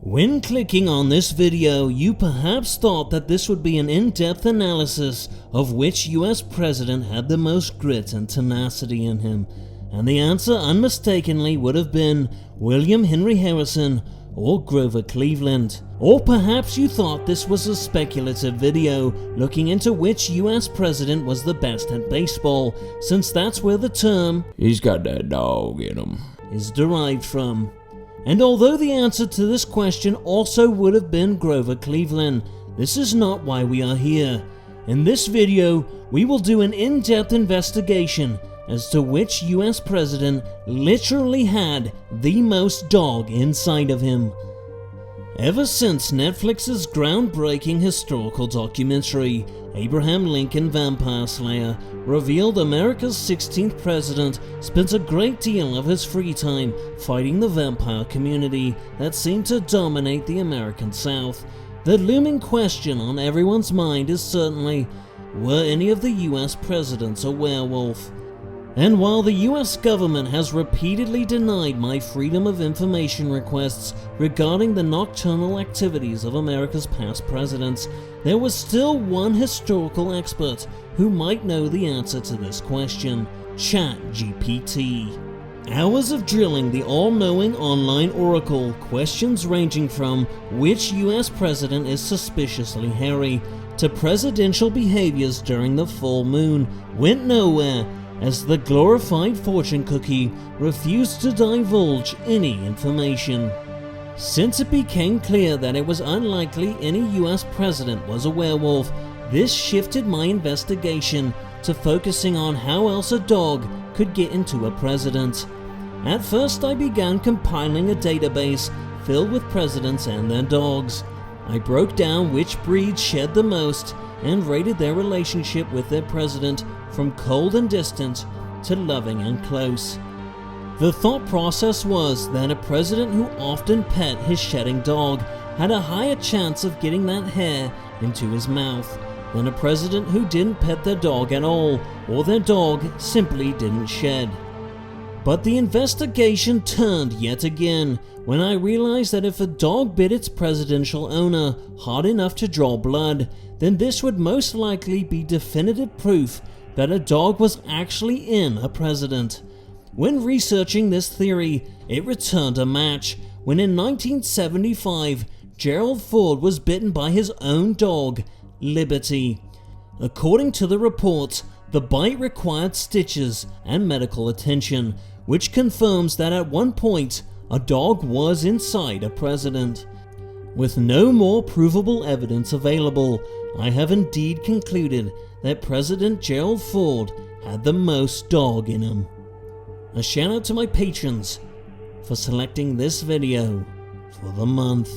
When clicking on this video, you perhaps thought that this would be an in-depth analysis of which US president had the most grit and tenacity in him, and the answer unmistakably would have been William Henry Harrison or Grover Cleveland. Or perhaps you thought this was a speculative video looking into which US president was the best at baseball, since that's where the term "he's got that dog in him" is derived from. And although the answer to this question also would have been Grover Cleveland, this is not why we are here. In this video, we will do an in-depth investigation as to which US president literally had the most dog inside of him. Ever since Netflix's groundbreaking historical documentary, Abraham Lincoln Vampire Slayer, revealed America's 16th president spent a great deal of his free time fighting the vampire community that seemed to dominate the American South, the looming question on everyone's mind is certainly, were any of the US presidents a werewolf? And while the US government has repeatedly denied my Freedom of Information requests regarding the nocturnal activities of America's past presidents, there was still one historical expert who might know the answer to this question: ChatGPT. Hours of drilling the all-knowing online oracle, questions ranging from which US president is suspiciously hairy to presidential behaviors during the full moon, went nowhere, as the glorified fortune cookie refused to divulge any information. Since it became clear that it was unlikely any US president was a werewolf, this shifted my investigation to focusing on how else a dog could get into a president. At first I began compiling a database filled with presidents and their dogs. I broke down which breeds shed the most and rated their relationship with their president from cold and distant to loving and close. The thought process was that a president who often pet his shedding dog had a higher chance of getting that hair into his mouth than a president who didn't pet their dog at all, or their dog simply didn't shed. But the investigation turned yet again when I realized that if a dog bit its presidential owner hard enough to draw blood, then this would most likely be definitive proof that a dog was actually in a president. When researching this theory, it returned a match when in 1975, Gerald Ford was bitten by his own dog, Liberty. According to the report, the bite required stitches and medical attention, which confirms that at one point, a dog was inside a president. With no more provable evidence available, I have indeed concluded that President Gerald Ford had the most dog in him. A shout out to my patrons for selecting this video for the month.